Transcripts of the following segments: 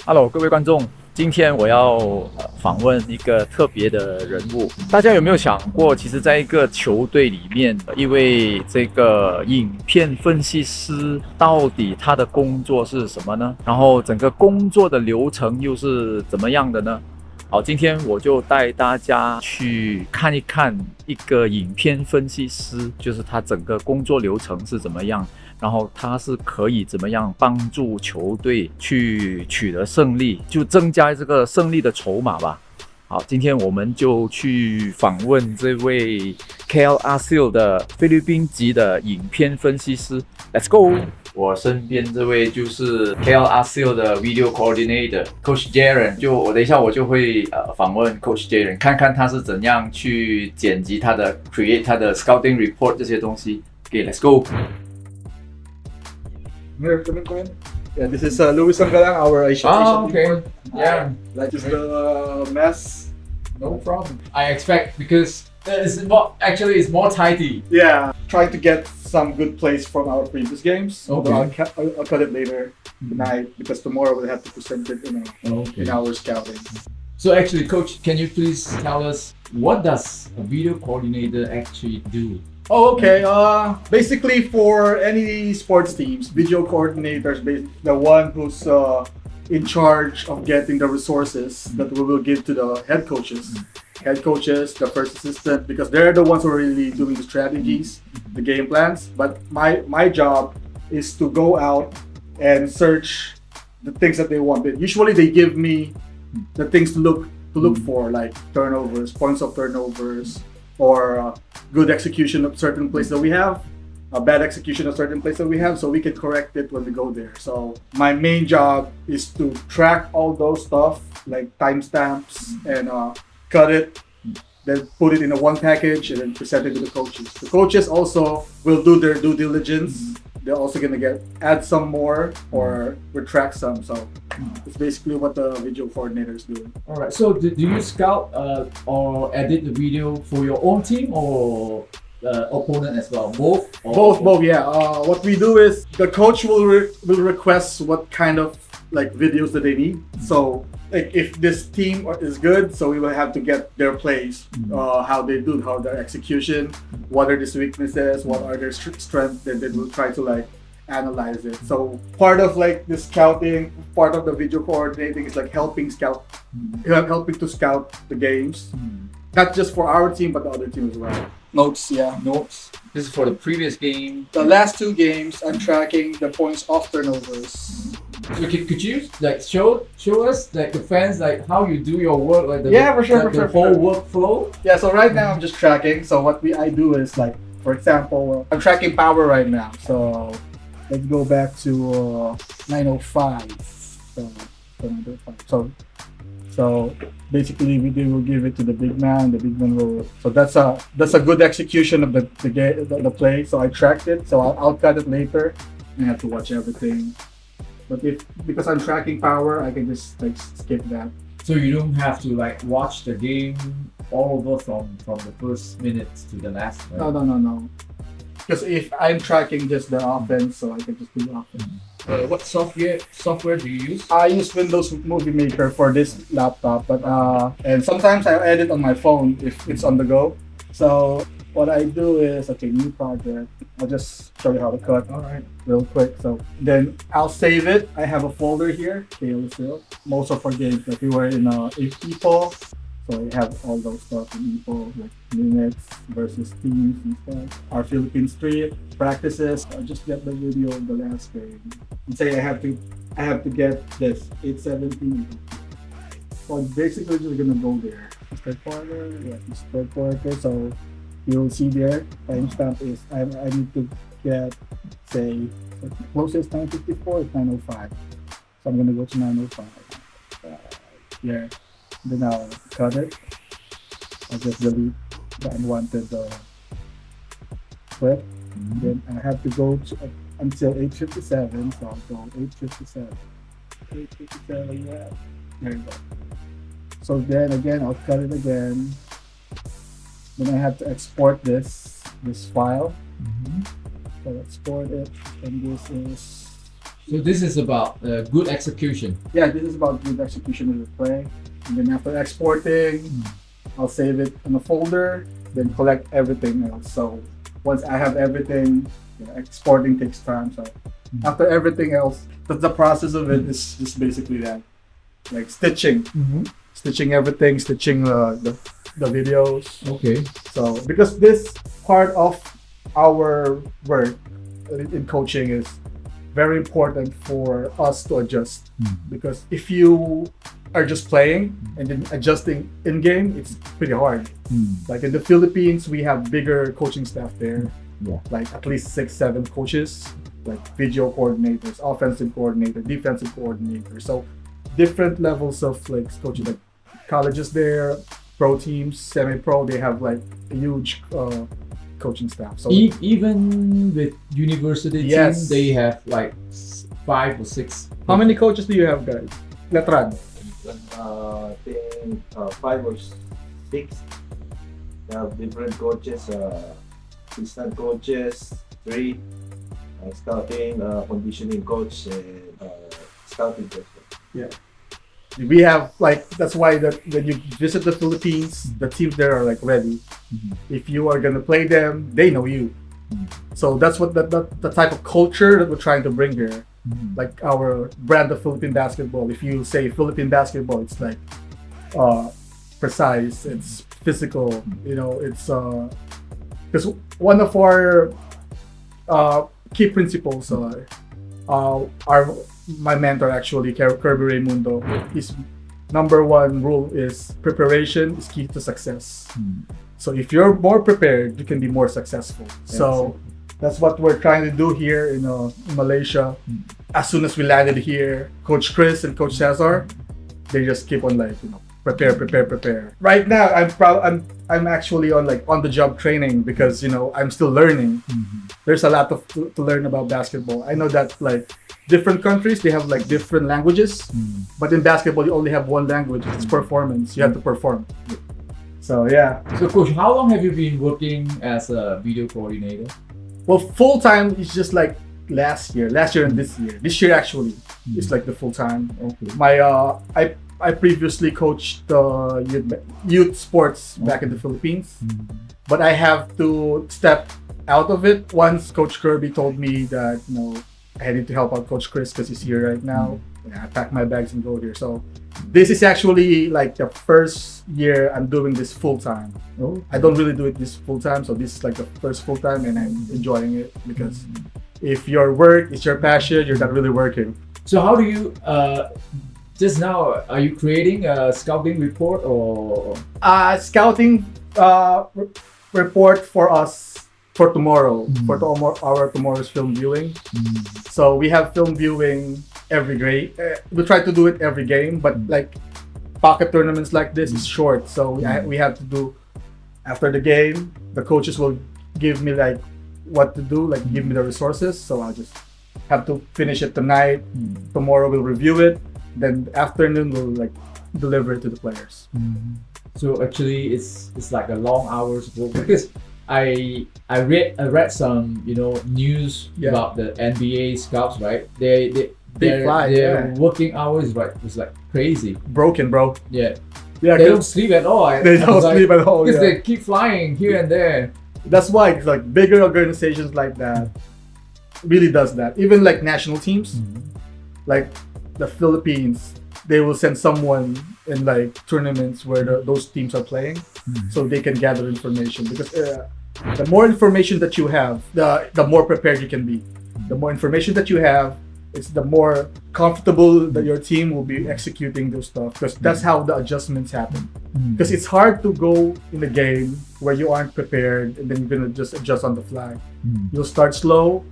Hello， 各位观众，今天我要访问一个特别的人物。大家有没有想过，其实在一个球队里面，一位这个影片分析师，到底他的工作是什么呢？然后整个工作的流程又是怎么样的呢？好，今天我就带大家去看一看一个影片分析师，就是他整个工作流程是怎么样。然后他是可以怎么样帮助球队去取得胜利，就增加这个胜利的筹码吧。好，今天我们就去访问这位 Aseel 的菲律宾籍的影片分析师。Let's go！ 我身边这位就是 Aseel 的 Video Coordinator Coach Jron， 我等一下我就会访问 Coach Jron， 看看他是怎样去剪辑他的 create 他的 scouting report 这些东西。Okay，let's go。Yeah, this is Luis Sanggalang, our Asian okay. Report. Yeah. Like just the mess. No problem. I expect because it's more tidy. Yeah, trying to get some good plays from our previous games. Okay. I'll cut it later tonight because tomorrow we'll have to present it in our scouting. So actually, Coach, can you please tell us what does a video coordinator actually do? Oh, okay. Basically, for any sports teams, video coordinators, the one who's in charge of getting the resources that we will give to the head coaches, the first assistant, because they're the ones who are really doing the strategies, the game plans. But my job is to go out and search the things that they want. But usually, they give me the things to look for, like turnovers, points of turnovers, or good execution of certain plays that we have, a bad execution of certain plays that we have, so we can correct it when we go there. So my main job is to track all those stuff, like timestamps, and cut it, then put it in a one package, and then present it to the coaches. The coaches also will do their due diligence. They're also gonna add some more or retract some. So it's basically what the video coordinator is doing. All right. So do you scout or edit the video for your own team or opponent as well? Both. Both. Yeah. What we do is the coach will request what kind of like videos that they need. So like if this team is good, so we will have to get their plays, how they do, how their execution, what are these weaknesses, what are their strengths, and then we'll try to like analyze it. So part of like the scouting, part of the video coordinating is like helping to scout the games, not just for our team but the other team as well. Notes. This is for the previous game. The last two games, I'm tracking the points off turnovers. So could you like show us like the fans like how you do your work, like the whole workflow? Yeah, so right now I'm just tracking. So what I do is like, for example, I'm tracking power right now. So let's go back to 905. So basically we will give it to the big man. The big man will. So that's a good execution of the play. So I tracked it. So I'll cut it later. I have to watch everything. But because I'm tracking power, I can just like skip that. So you don't have to like watch the game all over from the first minutes to the last. Right? No. Because if I'm tracking just the offense, so I can just do offense. What software do you use? I use Windows Movie Maker for this laptop, but and sometimes I edit on my phone if it's on the go. So what I do is, new project. I'll just show you how to cut. All right. Real quick. So then I'll save it. I have a folder here. Most of our games, like we were in EPO. So we have all those stuff in EPO, like minutes versus teams and stuff. Our Philippines 3 practices. I'll just get the video of the last game. And say I have to get this 817. So basically just gonna go there. Third quarter. So you'll see there, timestamp is I need to get, say, the closest 954 is 905. So I'm gonna go to 905. Here. Then I'll cut it. I'll just delete the unwanted clip. Then I have to go until 857. So I'll go 857. 857, yeah. There you go. So then again, I'll cut it again. Then I have to export this file. So export it, and this is So this is about good execution. Yeah, this is about good execution of the play. And then after exporting, I'll save it in a folder, then collect everything else. So once I have everything, exporting takes time. So after everything else, the process of it is just basically that, like stitching, stitching everything, stitching the videos. Okay. So because this part of our work in coaching is very important for us to adjust, because if you are just playing and then adjusting in game, it's pretty hard. Like in the Philippines, we have bigger coaching staff there, like at least 6-7 coaches, like video coordinators, offensive coordinator, defensive coordinator. So different levels of like coaching, like colleges there, pro teams, semi-pro, they have like a huge coaching staff. So Even with university Yes. team, they have like 5 or 6. how many coaches do you have, guys? Letran. I think 5 or 6. They have different coaches, assistant coaches, 3, scouting, conditioning coach, and scouting coach. Yeah. We have like, that's why that when you visit the Philippines, the teams there are like ready. If you are gonna play them, they know you. So that's what the type of culture that we're trying to bring here. Like our brand of Philippine basketball. If you say Philippine basketball, it's like precise, it's physical. You know, it's because one of our key principles my mentor actually, Kirby Raimundo, his number one rule is preparation is key to success. So if you're more prepared, you can be more successful. So that's what we're trying to do here in Malaysia. As soon as we landed here, Coach Chris and Coach Cesar, they just keep on like, prepare. Right now, I'm actually on like on the job training because I'm still learning. There's a lot to learn about basketball. I know that like different countries, they have like different languages, but in basketball you only have one language. It's performance. You have to perform. So yeah. So coach, how long have you been working as a video coordinator? Well, full time is just like last year and this year. This year actually is like the full time. Okay. My I previously coached youth sports back in the Philippines, but I have to step out of it once Coach Kirby told me that I need to help out Coach Chris because he's here right now. I pack my bags and go here. So this is actually like the first year I'm doing this full time. Oh. I don't really do it this full time, so this is like the first full time, and I'm enjoying it because if your work is your passion, you're not really working. So how do you just now, are you creating a scouting report or? Scouting report for us for tomorrow, for our tomorrow's film viewing. So we have film viewing every game. We try to do it every game, but like pocket tournaments like this is short. So we have to do after the game. The coaches will give me like what to do, like give me the resources. So I'll just have to finish it tonight. Tomorrow we'll review it. Then afternoon we'll like deliver it to the players. So actually it's like a long hours work because I read some news about the NBA scouts, right? Their working hours was like crazy. Broken, bro. Yeah. Yeah, They don't sleep at all. They don't sleep at all. Because they keep flying here and there. That's why it's like bigger organizations like that really does that. Even like national teams, like the Philippines, they will send someone in like tournaments where those teams are playing, so they can gather information. Because the more information that you have, the more prepared you can be. The more information that you have, it's the more comfortable that your team will be executing those stuff. Because that's how the adjustments happen. Because it's hard to go in a game where you aren't prepared and then you're gonna just adjust on the fly. You'll start slow.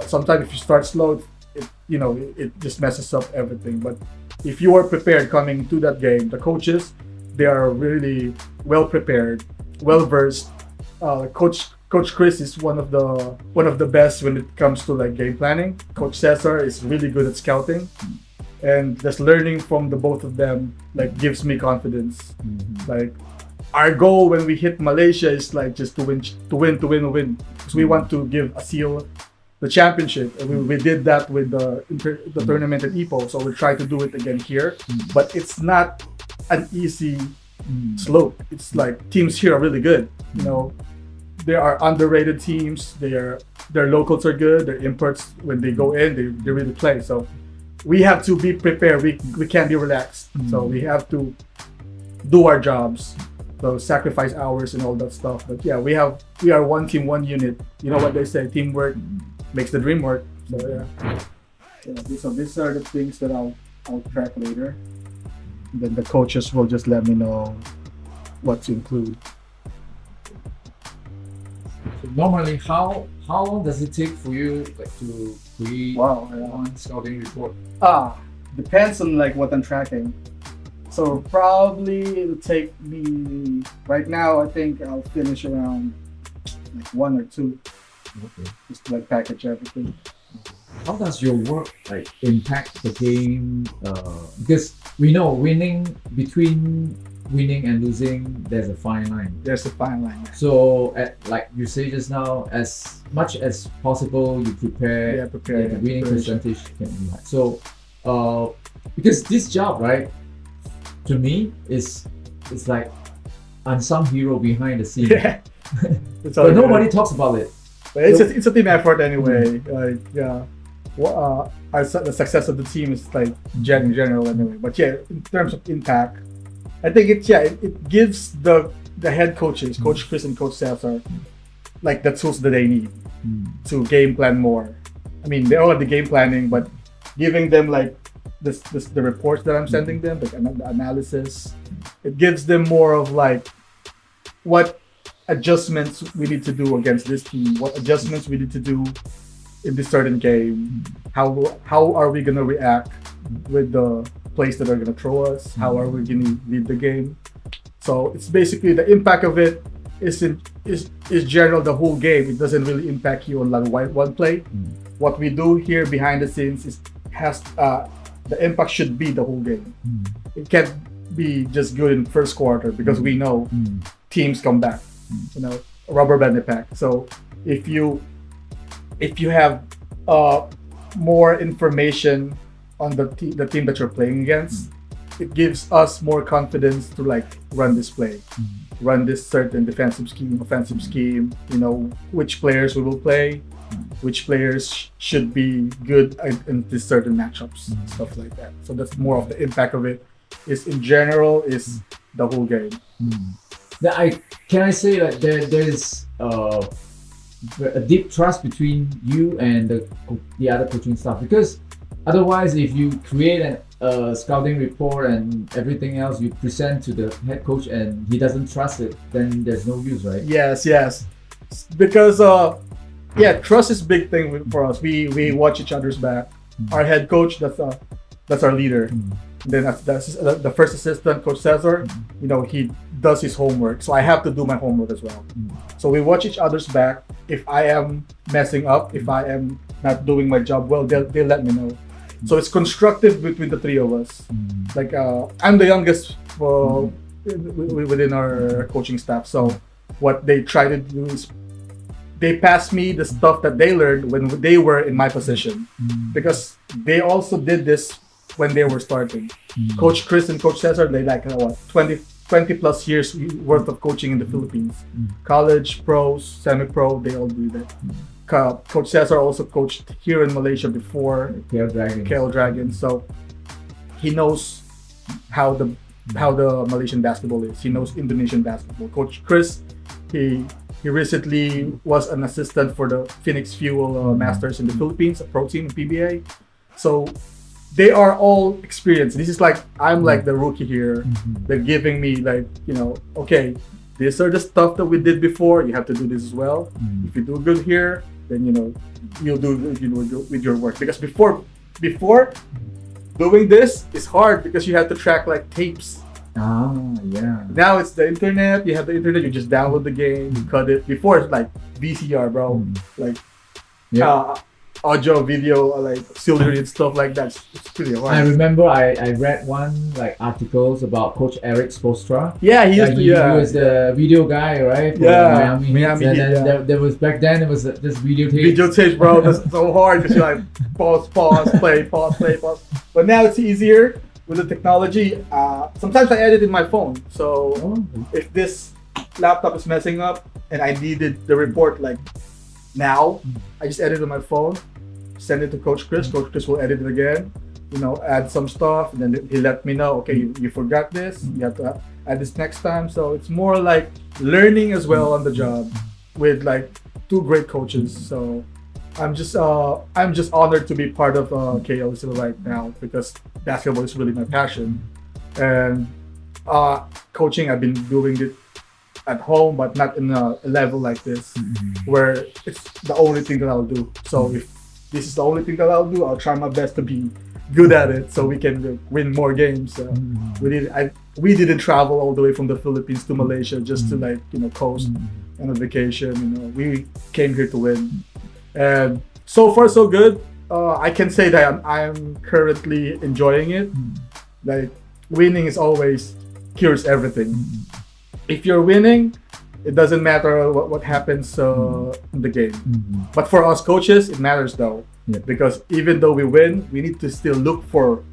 Sometimes if you start slow, it just messes up everything. But if you are prepared coming to that game, the coaches, they are really well prepared, well versed. Coach Chris is one of the best when it comes to like game planning. Coach Cesar is really good at scouting, and just learning from the both of them like gives me confidence. Like our goal when we hit Malaysia is like just to win. Because we want to give Aseel the championship. And we did that with the tournament at Ipoh, so we'll try to do it again here. But it's not an easy slope. It's like teams here are really good. You know, there are underrated teams. Their locals are good. Their imports, when they go in, they really play. So we have to be prepared. We can't be relaxed. So we have to do our jobs. So sacrifice hours and all that stuff. But yeah, we are one team, one unit. You know what they say, teamwork makes the dream work. So so these are the things that I'll track later. And then the coaches will just let me know what to include. So normally, how long does it take for you to create one scouting report? Depends on like what I'm tracking. So probably it'll take me, right now I think I'll finish around like 1 or 2. Okay. Just to like package everything. How does your work like impact the game? Because we know between winning and losing, there's a fine line. There's a fine line. So, like you say just now, as much as possible, you prepare. The winning percentage can be high. So, because this job, right, to me, it's like unsung hero behind the scene. Yeah. But nobody talks about it. But it's a team effort anyway. The success of the team is like in general anyway. But yeah, in terms of impact, I think it gives the head coaches, Coach Chris and Coach Cesar, like the tools that they need to game plan more. I mean, they all have the game planning, but giving them like the reports that I'm sending them, like the analysis, it gives them more of like what adjustments we need to do against this team, what adjustments we need to do in this certain game, how are we gonna react with the plays that are gonna throw us, how are we gonna lead the game. So it's basically the impact of it is general the whole game. It doesn't really impact you on like one play. What we do here behind the scenes the impact should be the whole game. It can't be just good in first quarter because we know teams come back. You know, rubber band impact. So if you have more information on the team that you're playing against, it gives us more confidence to like run this play, run this certain defensive scheme, offensive scheme. You know, which players we will play, which players should be good in this certain matchups, stuff like that. So that's more of the impact of it. Is in general is the whole game. Can I say that there is a deep trust between you and the other coaching staff? Because otherwise, if you create a scouting report and everything else you present to the head coach and he doesn't trust it, then there's no use, right? Yes. Because trust is a big thing for us. We watch each other's back. Our head coach, that's our leader. Then the first assistant, Coach Cesar, you know, he does his homework. So I have to do my homework as well. So we watch each other's back. If I am messing up, if I am not doing my job well, they'll let me know. So it's constructive between the three of us. Like I'm the youngest within our coaching staff. So what they try to do is they pass me the stuff that they learned when they were in my position. Because they also did this when they were starting. Coach Chris and Coach Cesar, they like 20 plus years worth of coaching in the Philippines. College, pros, semi-pro, they all do that. Coach Cesar also coached here in Malaysia before. KL Dragons. So he knows how the Malaysian basketball is. He knows Indonesian basketball. Coach Chris, he recently was an assistant for the Phoenix Fuel Masters in the Philippines, a pro team in PBA. So they are all experienced. This is like, I'm like the rookie here. They're giving me like, you know, okay, these are the stuff that we did before. You have to do this as well. If you do good here, then, you know, you'll do with your work. Because before doing this is hard because you have to track like tapes. Now it's the internet. You have the internet. You just download the game. You cut it. Before it's like VCR, bro. Like, audio, video, like auxiliary and stuff like that. It's pretty hard. I remember I read one like articles about Coach Eric Spoelstra. Yeah, he used to. He was the video guy, right? For Miami Heat. And Heat, then there was back then it was this videotape. Videotape, bro. That's so hard because you're like pause, play, pause. But now it's easier with the technology. Sometimes I edit in my phone. So if this laptop is messing up and I needed the report like now, I just edit on my phone, send it to Coach Chris. Coach Chris will edit it again, add some stuff, and then he let me know, okay, you forgot this, you have to add this next time. So it's more like learning as well on the job with like two great coaches. So I'm just honored to be part of KLC right now because basketball is really my passion. And coaching, I've been doing it at home, but not in a level like this, where it's the only thing that I'll do. So if this is the only thing that I'll do, I'll try my best to be good at it, so we can win more games. We didn't travel all the way from the Philippines to Malaysia just to coast on a vacation. We came here to win, and so far so good. I can say that I'm currently enjoying it. Like winning is always cures everything. If you're winning, it doesn't matter what happens in the game. But for us coaches, it matters though. Because even though we win, we need to still look for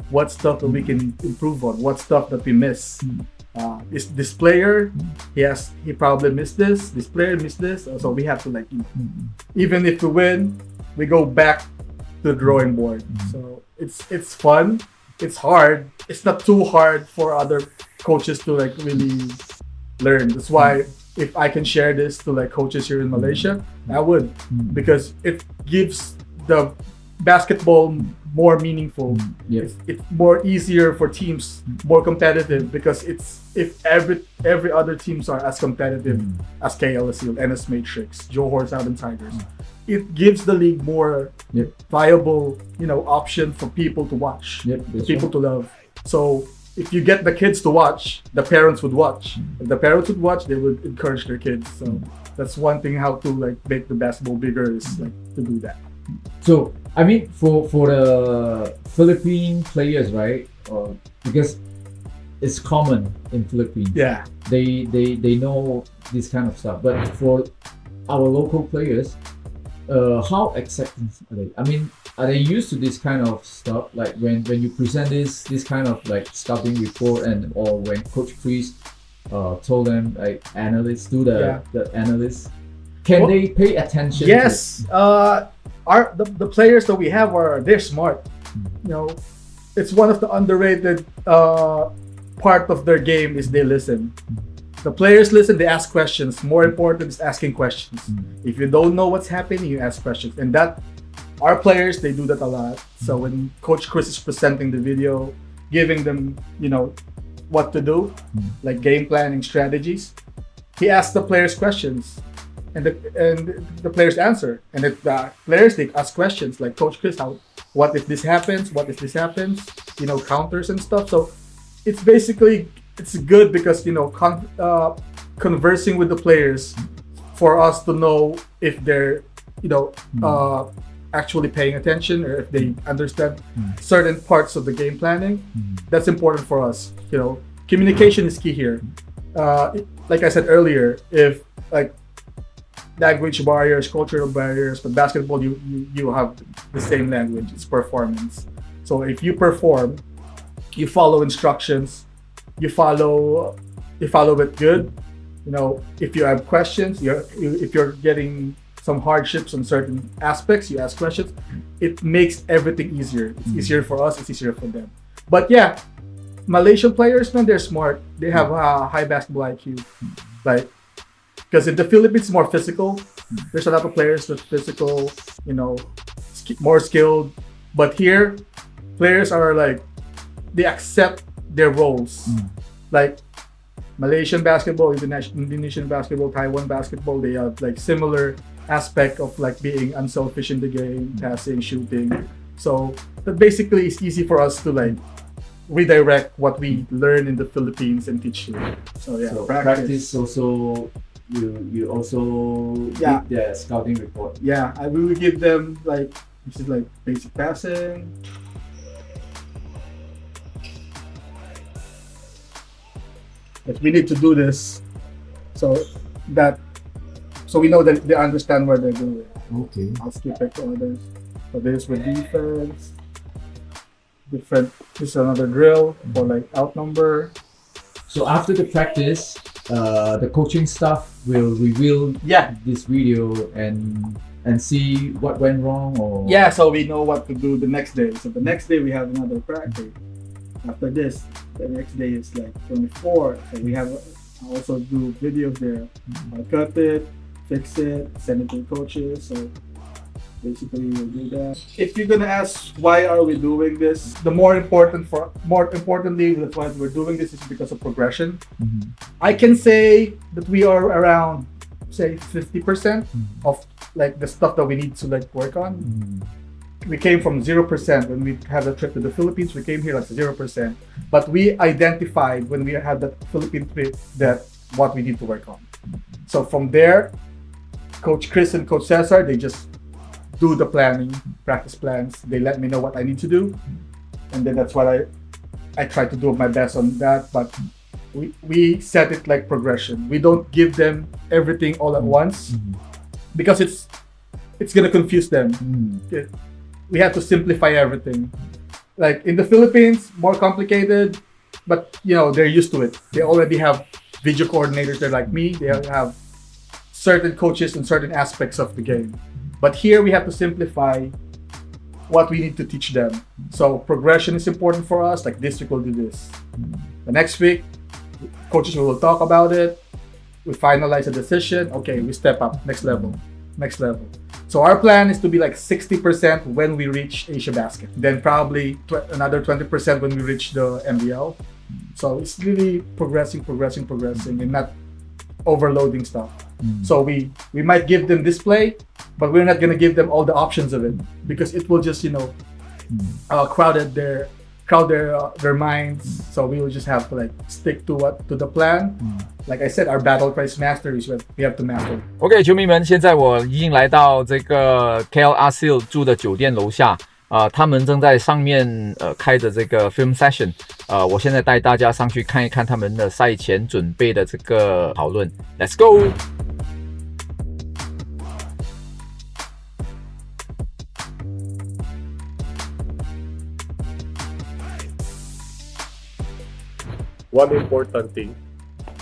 what stuff that we can improve on, what stuff that we miss. Is this player, he probably missed this, this player missed this. So we have to even if we win, we go back to the drawing board. So it's fun, it's hard. It's not too hard for other coaches to really learn. That's why if I can share this to coaches here in Malaysia, I would, because it gives the basketball more meaningful. It's more easier for teams, more competitive, because if every other teams are as competitive as KL Aseel, NS Matrix, Johor Southern Tigers, it gives the league more viable option for people to watch, people to love. So if you get the kids to watch, the parents would watch. If the parents would watch, they would encourage their kids. So that's one thing how to make the basketball bigger is to do that. So I mean, for the Philippine players, right? Because it's common in Philippines. Yeah. They know this kind of stuff. But for our local players, how accepting are they? I mean, are they used to this kind of stuff? Like when you present this kind of scouting report, or when Coach Chris told them analysts do the analysts, can they pay attention? Yes. The players that we have they're smart. It's one of the underrated part of their game is they listen. The players listen, they ask questions. More important is asking questions. If you don't know what's happening, you ask questions. And that, our players, they do that a lot. So when Coach Chris is presenting the video, giving them, what to do, like game planning strategies, he asks the players questions, and the players answer. And the players, they ask questions like, Coach Chris, what if this happens? What if this happens? Counters and stuff. So it's basically, it's good because conversing with the players for us to know if they're actually paying attention or if they understand certain parts of the game planning. That's important for us. Communication is key here. Like I said earlier, if language barriers, cultural barriers, but basketball you have the same language. It's performance. So if you perform, you follow instructions. You follow it good. If you have questions, if you're getting some hardships on certain aspects, you ask questions. It makes everything easier. It's easier for us. It's easier for them. But yeah, Malaysian players, man, they're smart. They have a high basketball IQ. Because in the Philippines, it's more physical. There's a lot of players that's physical, more skilled. But here, players are they accept their roles. Like Malaysian basketball, Indonesian basketball, Taiwan basketball, they have similar aspect of being unselfish in the game, passing, shooting. So that basically is easy for us to redirect what we learn in the Philippines and teach here. So yeah, so practice also you also Yeah. did the scouting report. Yeah, I will give them like this is like basic passing. But we need to do this so we know that they understand what they're doing. Okay. I'll skip back to others. So this with defense. This is another drill for like outnumber. So after the practice, the coaching staff will reveal this video and see what went wrong or Yeah, so we know what to do the next day. So the next day we have another practice. After this, the next day is like 24. So we have also do videos there. I'll cut it, fix it, send it to the coaches. So basically we'll do that. If you're gonna ask why are we doing this, the more importantly, that's why we're doing this is because of progression. Mhm. I can say that we are around say 50% of like the stuff that we need to like work on. We came from 0% when we had a trip to the Philippines. We came here like 0%, but we identified when we had that Philippine trip that what we need to work on. So from there, Coach Chris and Coach Cesar, they just do the planning, practice plans. They let me know what I need to do, and then that's what I try to do my best on that. But we set it like progression. We don't give them everything all at once because it's gonna confuse them. We have to simplify everything. Like in the Philippines, more complicated, but you know they're used to it. They already have video coordinators. They're like me. They have certain coaches in certain aspects of the game. But here we have to simplify what we need to teach them. So progression is important for us. Like this week we'll do this. The next week, coaches will talk about it. We finalize a decision. Okay, we step up next level. So our plan is to be like 60% when we reach Asia Basket. Then probably another 20% when we reach the MBL. So it's really progressing and not overloading stuff. So we might give them display, but we're not gonna give them all the options of it because it will just crowd their minds. So we will just have to like stick to the plan. Like I said, our battle price master is what we have to master. OK， 球迷们，现在我已经来到这个 Aseel 住的酒店楼下，他们正在上面开着这个 film session，我现在带大家上去看一看他们的赛前准备的这个讨论。Let's go！ One important thing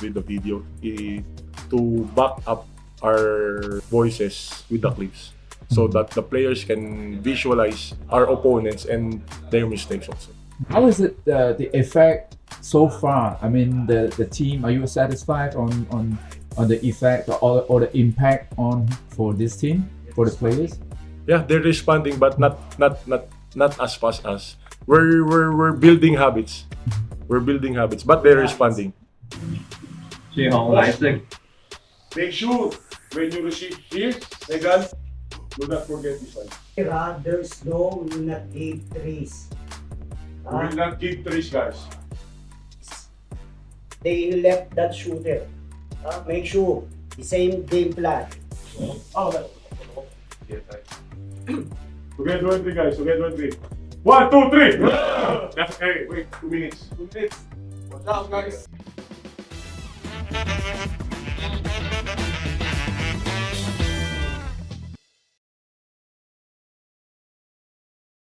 with the video is to back up our voices with the clips so that the players can visualize our opponents and their mistakes also. How is it the effect so far? I mean, the team. Are you satisfied on the effect or the impact on for this team for the players? Yeah, they're responding, but not as fast as we're building habits. We're building habits, but they're responding. Make sure when you receive here, Megan, do not forget this one. There's no, we will not give threes. We will not give threes, guys. They left that shooter. Make sure the same game plan. Oh, that. Together 1, 3, guys. Together 1, 3. 1, 2, 3. That's hey, wait, 2 minutes. 2 minutes. Watch out, guys.